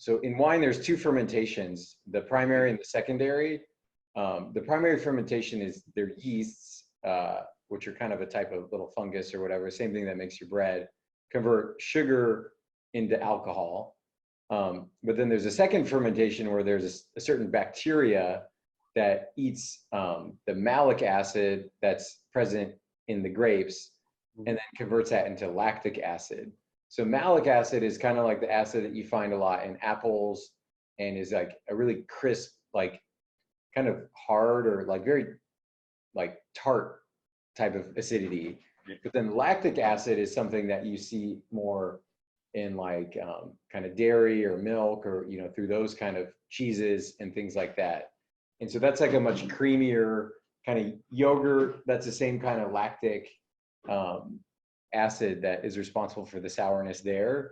So in wine, there's two fermentations, the primary and the secondary. The primary fermentation is their yeasts, which are kind of a type of little fungus or whatever, same thing that makes your bread, convert sugar into alcohol. But then there's a second fermentation where there's a certain bacteria that eats the malic acid that's present in the grapes and then converts that into lactic acid. So malic acid is kind of like the acid that you find a lot in apples and is like a really crisp, like kind of hard or like very like tart type of acidity. But then lactic acid is something that you see more in like kind of dairy or milk or, you know, through those kind of cheeses and things like that. And so that's like a much creamier kind of yogurt. That's the same kind of lactic acid that is responsible for the sourness there.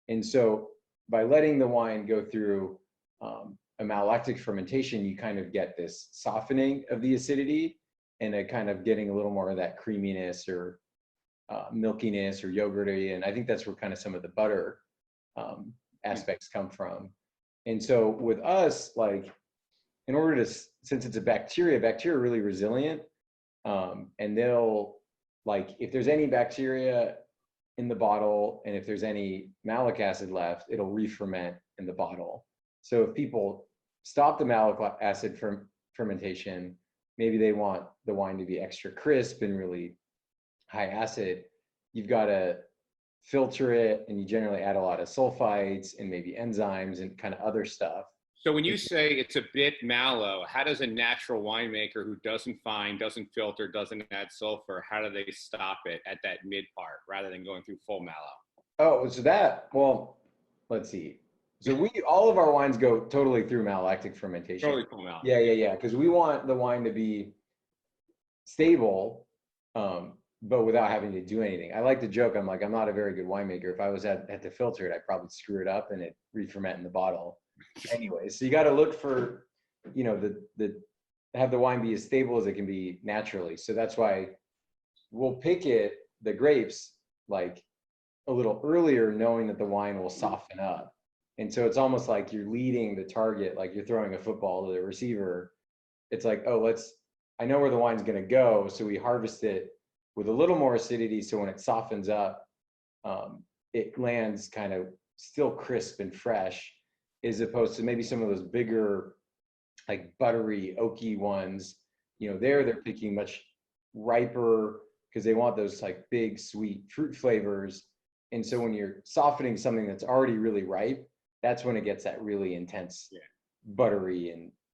And so by letting the wine go through a malolactic fermentation, you kind of get this softening of the acidity and a kind of getting a little more of that creaminess or milkiness or yogurty. And I think that's where kind of some of the butter aspects come from. And so with us, like in order to, since it's a bacteria are really resilient. And they'll, like, if there's any bacteria in the bottle and if there's any malic acid left, it'll re-ferment in the bottle. So if people stop the malic acid fermentation, maybe they want the wine to be extra crisp and really high acid, you've got to filter it, and you generally add a lot of sulfites and maybe enzymes and kind of other stuff. So when you say it's a bit mallow, how does a natural winemaker who doesn't filter, doesn't add sulfur, how do they stop it at that mid part rather than going through full mallow? Oh, so that, well, let's see. So all of our wines go totally through malolactic fermentation. Totally full mallow. Yeah. Because we want the wine to be stable, but without having to do anything. I like to joke, I'm like, I'm not a very good winemaker. If I was had to filter it, I'd probably screw it up and it re-ferment in the bottle. Anyway, so you got to look for, you know, have the wine be as stable as it can be naturally. So that's why we'll pick the grapes, like a little earlier, knowing that the wine will soften up. And so it's almost like you're leading the target, like you're throwing a football to the receiver. It's like, oh, I know where the wine's going to go. So we harvest it with a little more acidity. So when it softens up, it lands kind of still crisp and fresh, as opposed to maybe some of those bigger, like buttery, oaky ones. You know, they're picking much riper because they want those like big, sweet fruit flavors. And so when you're softening something that's already really ripe, that's when it gets that really intense, buttery and